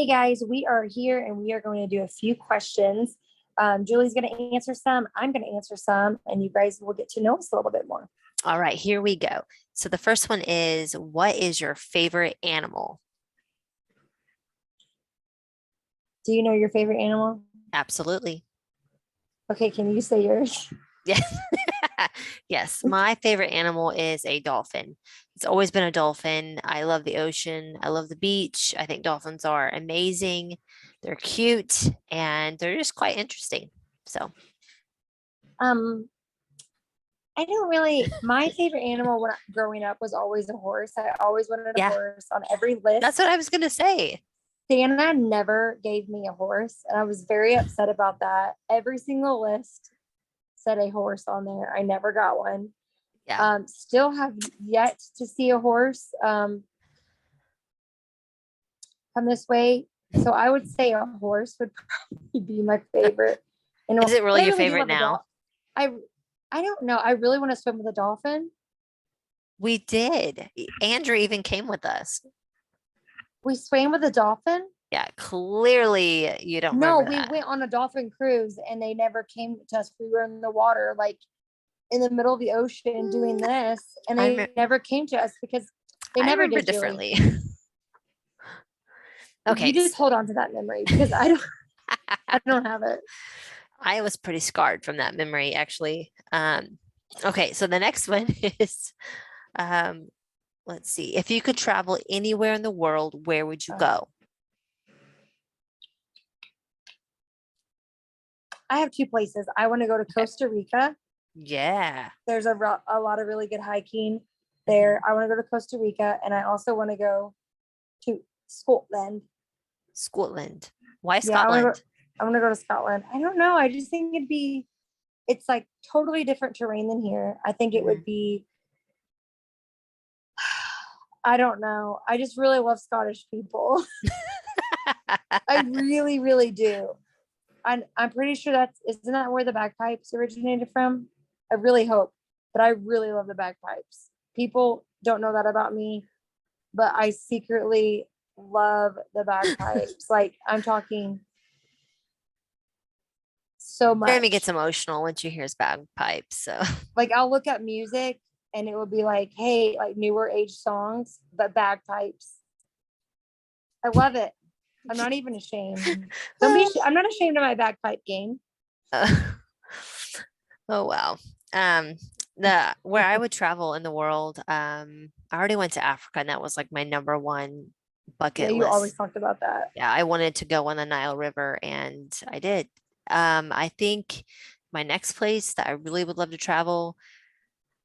Hey guys, we are here and we are going to do a few questions. Julie's going to answer some, I'm going to answer some, and you guys will get to know us a little bit more. All right, here we go. So the first one is, what is your favorite animal? Do you know your favorite animal? Absolutely. Okay, can you say yours? Yes. Yes, my favorite animal is a dolphin. It's always been a dolphin. I love the ocean. I love the beach. I think dolphins are amazing. They're cute and they're just quite interesting. So, Um, I don't really, my favorite animal when growing up was always a horse. I always wanted a yeah, horse on every list. that's what I was going to say. Santa never gave me a horse, and I was very upset about that. Every single list said a horse on there. I never got one. Yeah. Still have yet to see a horse come this way. So I would say a horse would probably be my favorite. And Is it really I your really do favorite love a now? I don't know. I really want to swim with a dolphin. We did. Andrew even came with us. We swam with a dolphin. Yeah, clearly you don't No, remember we that. went on a dolphin cruise and they never came to us. We were in the water, like in the middle of the ocean doing this, and I, they never came to us because they I never remember did, Julie. differently. You Okay. just hold on to that memory because I don't have it. I was pretty scarred from that memory, actually. Okay, so the next one is, um, let's see. If you could travel anywhere in the world, where would you go? I have two places. I want to go to Costa Rica. Yeah. There's a lot of really good hiking there. I want to go to Costa Rica, and I also want to go to Scotland. Scotland. Why Yeah, Scotland? I want to go to Scotland. I don't know. I just think it's like totally different terrain than here. I think it would be, I don't know. I just really love Scottish people. I really, really do. I'm pretty sure isn't that where the bagpipes originated from? I really hope, but I really love the bagpipes. People don't know that about me, but I secretly love the bagpipes. Like I'm talking so Jeremy gets much. emotional when she hears bagpipes. So Like I'll look up music and it will be like, hey, like newer age songs, but bagpipes. I love it. I'm not even ashamed. I'm not ashamed of my bagpipe game. oh wow. The where I would travel in the world, I already went to Africa and that was like my number one Yeah, bucket you always list. talked about that. Yeah, I wanted to go on the Nile River and I did. I think my next place that I really would love to travel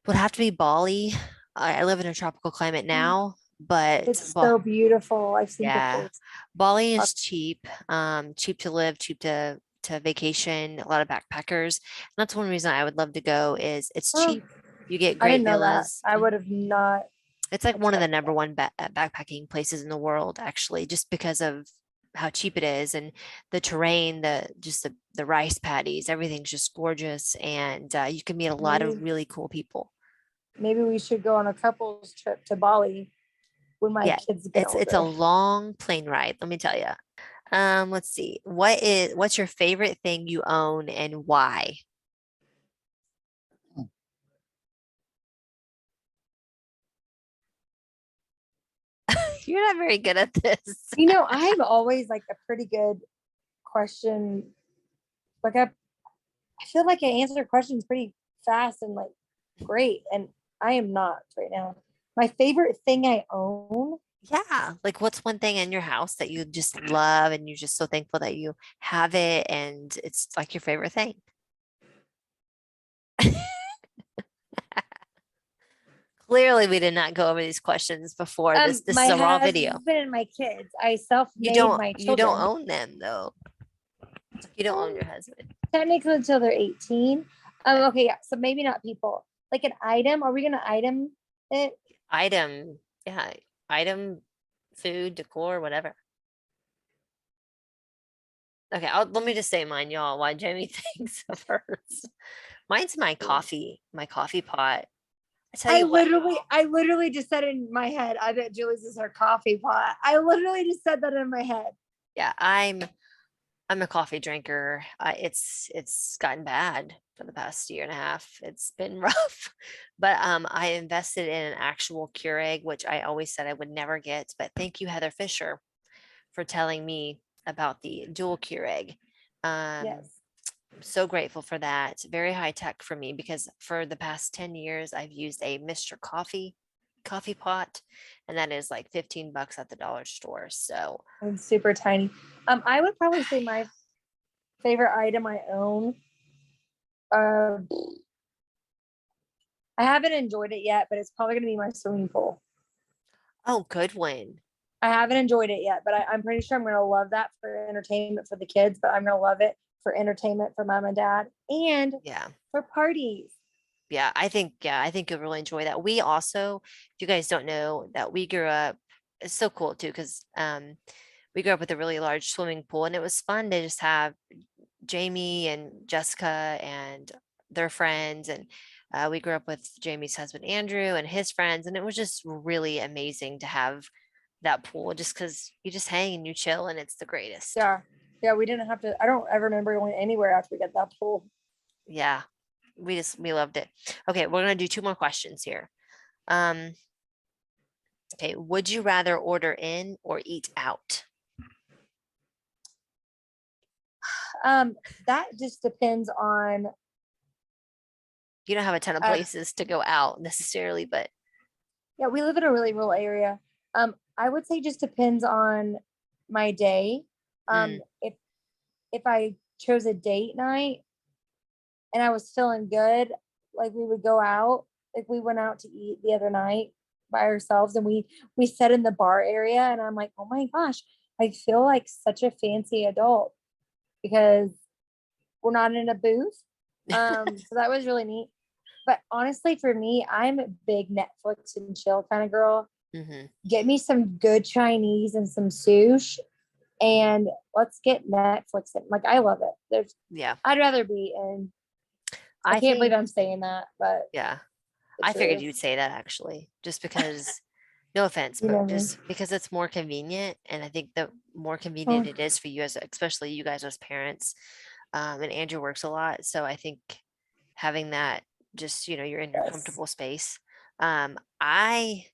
would have to be Bali. I live in a tropical climate now, but It's so beautiful. I've seen yeah, pictures. Bali is cheap, cheap to live, cheap to vacation, a lot of backpackers. And that's one reason I would love to go is it's Oh, cheap. You get I didn't great know that. villas. I would have not It's like one of the expected number one backpacking places in the world, actually, just because of how cheap it is and the terrain, the rice paddies, everything's just gorgeous, and you can meet a that. lot of really cool people. Maybe we should go on a couples trip to Bali when my Yeah, kids get it's a older. long plane ride, let me tell you. Let's see. What's your favorite thing you own and why? You're not very good at this. I'm always like a pretty good question. Like I feel like I answer questions pretty fast and like great. And I am not right now. My favorite thing I own. Yeah, like what's one thing in your house that you just love and you're just so thankful that you have it and it's like your favorite thing? Clearly, we did not go over these questions before this. This My is a raw video. husband and my kids. I You self-made don't my you don't children. own them though. You don't own your husband. Technically until they're 18. Okay, yeah. So maybe not people. Like an item. Are we gonna item it? Item, yeah, item, food, decor, whatever. Okay, let me just say mine, y'all, while Jamie thinks of hers. Mine's my coffee pot. I tell you what, I literally just said in my head, I bet Julie's is her coffee pot. I literally just said that in my head. Yeah, I'm a coffee drinker. It's gotten bad for the past year and a half. It's been rough, but I invested in an actual Keurig, which I always said I would never get. But thank you, Heather Fisher, for telling me about the dual Keurig. Um, Yes. so grateful for that. Very high tech for me because for the past 10 years I've used a Mr. Coffee pot, and that is like $15 at the dollar store. So I'm super tiny. I would probably say my favorite item I own. Uh, I haven't enjoyed it yet, but it's probably gonna be my swimming pool. oh, good one. I haven't enjoyed it yet, but I'm pretty sure I'm gonna love that for entertainment for the kids. But I'm gonna love it for entertainment for mom and dad and Yeah. for parties. Yeah, I think you'll really enjoy that. We also, if you guys don't know, that we grew up, it's so cool too, because we grew up with a really large swimming pool, and it was fun to just have Jamie and Jessica and their friends. And we grew up with Jamie's husband Andrew and his friends, and it was just really amazing to have that pool just because you just hang and you chill, and it's the greatest. Yeah, yeah. We didn't have to. I don't ever remember going anywhere after we got that pool. Yeah, we loved it. Okay, we're gonna do two more questions here. Um, okay, would you rather order in or eat out? That just depends on. You don't have a ton of Uh, places to go out necessarily, but yeah, we live in a really rural area. I would say just depends on my day. mm, If I chose a date night and I was feeling good, like we would go out. Like we went out to eat the other night by ourselves, and we sat in the bar area, and I'm like, oh my gosh, I feel like such a fancy adult because we're not in a booth. So that was really neat. But honestly, for me, I'm a big Netflix and chill kind of girl. mhm, Get me some good Chinese and some sushi, and let's get Netflix in. Like I love it. yeah, I'd rather be in. I I can't believe think, I'm saying that, but yeah, the I figured truth. you'd say that actually, just because, no offense, You know but me. just because it's more convenient, and I think the more convenient Oh, it is for you as, especially you guys as parents, and Andrew works a lot, so I think having that, just, you're in your yes. comfortable space. Um, I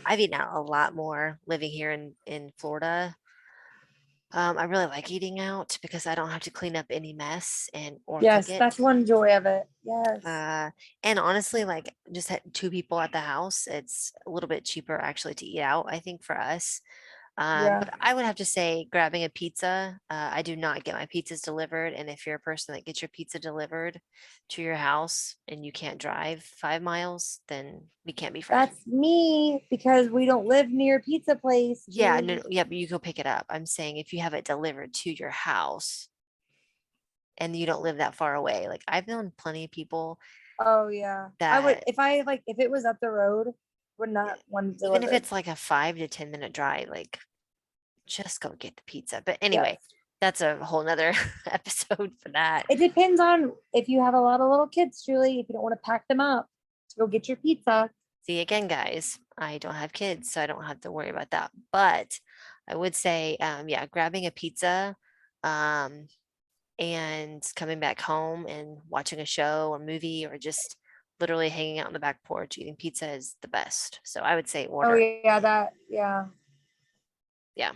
I've eaten out a lot more living here in Florida. I really like eating out because I don't have to clean up any mess and or cook Yes, it. that's one joy of it. Yes. Uh, and honestly, like just had two people at the house, it's a little bit cheaper actually to eat out, I think, for us. Yeah. But I would have to say grabbing a pizza. I do not get my pizzas delivered. And if you're a person that gets your pizza delivered to your house and you can't drive 5 miles, then we can't be friends. That's me because we don't live near a pizza place, Yeah, Julie. no, yeah, but you go pick it up. I'm saying if you have it delivered to your house and you don't live that far away, like I've known plenty of people Oh yeah. I would that if it was up the road, would e- not want it even if delivered. it's like a 5 to 10 minute drive, like just go get the pizza. But anyway, Yes. that's a whole nother episode for that. It depends on if you have a lot of little kids, Julie, if you don't want to pack them up to go get your pizza. See, again, guys, I don't have kids, so I don't have to worry about that. But I would say, yeah, grabbing a pizza, um, and coming back home and watching a show or movie or just literally hanging out on the back porch eating pizza is the best. So I would say Oh order. yeah, that yeah. Yeah.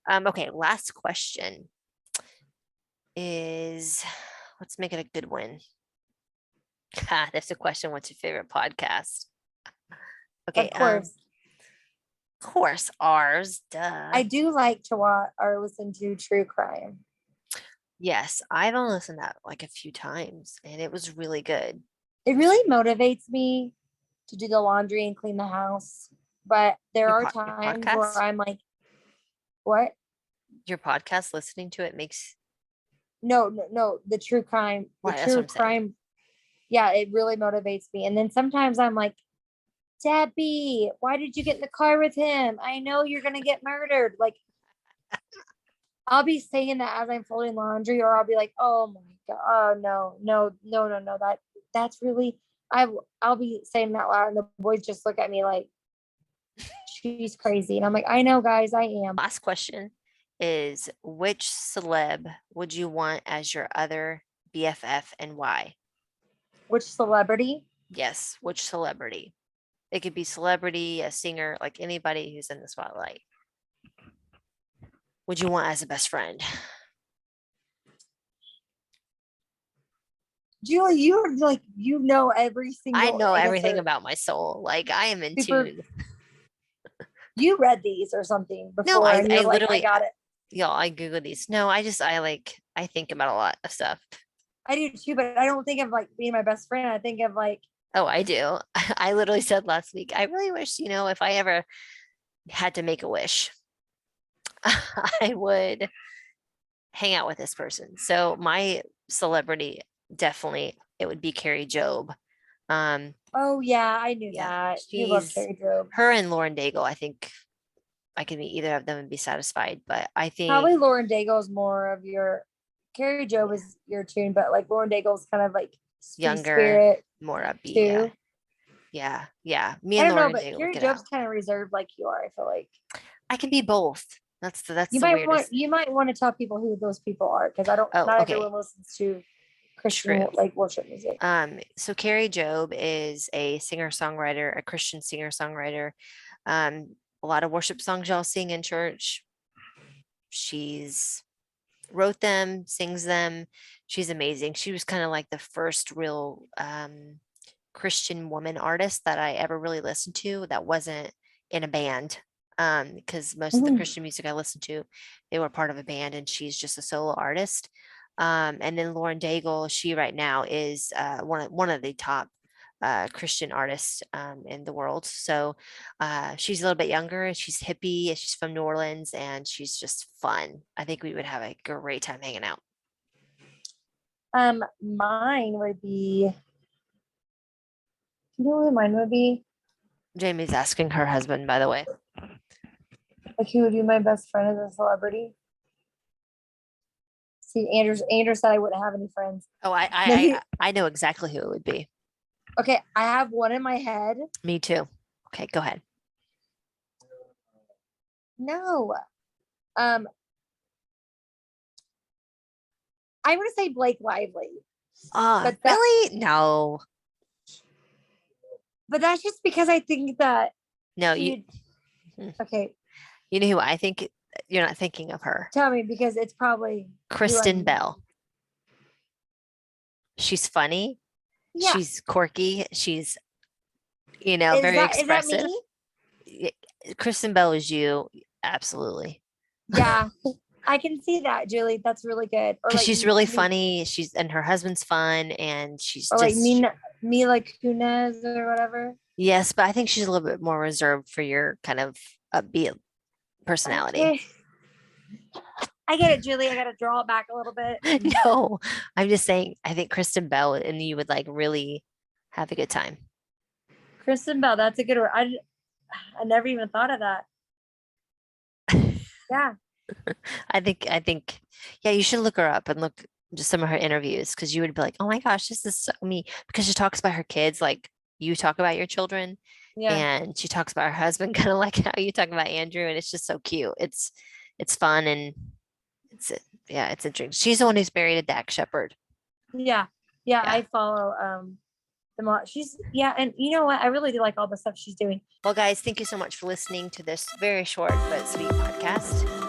Okay, last question is, let's make it a good one. That's a question. What's your favorite podcast? Okay, Of course. of course, ours, duh. I do like to watch or listen to true crime. Yes, I've only listened to that like a few times and it was really good. It really motivates me to do the laundry and clean the house. But there are Your times where podcast, I'm like, what? your podcast, listening to it makes, No, no, no, the true crime, the right, that's what true I'm saying. crime. Yeah, it really motivates me. And then sometimes I'm like, Debbie, why did you get in the car with him? I know you're gonna get murdered. Like I'll be saying that as I'm folding laundry, or I'll be like, oh my god, oh no, no, no, no, no. That's really I'll be saying that loud, and the boys just look at me like she's crazy, and I'm like, I know, guys, I am. Last question. is which celeb would you want as your other BFF and why? Which celebrity? Yes, which celebrity? It could be celebrity, a singer, like anybody who's in the spotlight. Would you want as a best friend? Julie, you're like, you know every I single know everything answer. about my soul. Like I am in Super, tune. you read these or something No, before, and I you're like, I literally, got it. y'all, I Google these. No, I think about a lot of stuff. I do too, but I don't think of like being my best friend. I think of like, Oh, I do. I literally said last week, I really wish, if I ever had to make a wish, I would hang out with this person. So my celebrity, definitely, it would be Carrie Job. oh yeah, I knew Yeah, that. You love she's Carrie Job. her and Lauren Daigle. I think I could meet either of them and be satisfied. But I think, Probably Lauren Daigle is more of your Carrie Job yeah, is your tune, but like Lauren Daigle's kind of like free younger, spirit more upbeat. Yeah, too. yeah. Me I and don't know, Lauren but Daigle would Carrie get Job's out. kind of reserved like you are, I feel like. I can be both. That's the weirdest thing. You might want to tell people who those people are because I don't Oh, not okay. everyone listens to Christian True. like worship music. So Carrie Job is a singer-songwriter, a Christian singer-songwriter. A lot of worship songs y'all sing in church. She's wrote them, sings them. She's amazing. She was kind of like the first real Christian woman artist that I ever really listened to that wasn't in a band. Because most of the Mhm. Christian music I listened to, they were part of a band, and she's just a solo artist. And then Lauren Daigle, she right now is one of the top Christian artists in the world. So she's a little bit younger. She's hippie. She's from New Orleans, and she's just fun. I think we would have a great time hanging out. Mine would be. You know who mine would be? Jamie's asking her husband, by the way. Like who would be my best friend as a celebrity? See, Andrew said I wouldn't have any friends. Oh, No, he, I know exactly who it would be. okay, I have one in my head. Me too. Okay, go ahead. No. I'm gonna say Blake Lively. But that, Really? No. but that's just because I think that No, he okay, you know who I think you're not thinking of her. tell me because it's probably Kristen Bell. She's funny. Yeah. She's quirky. She's, Is very that expressive. me? Kristen Bell is you. Absolutely. Yeah. I can see that, Julie. That's really good. Or Because like she's really funny. And her husband's fun, and she's or like just, Mila Kunis or whatever. yes, but I think she's a little bit more reserved for your kind of upbeat personality. Okay. I get it, Julie. I gotta draw it back a little bit. No, I'm just saying, I think Kristen Bell and you would like really have a good time. Kristen Bell, that's a good word. I never even thought of that. Yeah. I think, yeah, you should look her up and look just some of her interviews because you would be like, oh my gosh, this is so me. Because she talks about her kids like you talk about your children. Yeah. And she talks about her husband kind of like how you talk about Andrew. And it's just so cute. It's fun and it's interesting. She's the one who's married a Dak Shepherd. Yeah. I follow them a lot. She's and you know what? I really do like all the stuff she's doing. Well, guys, thank you so much for listening to this very short but sweet podcast.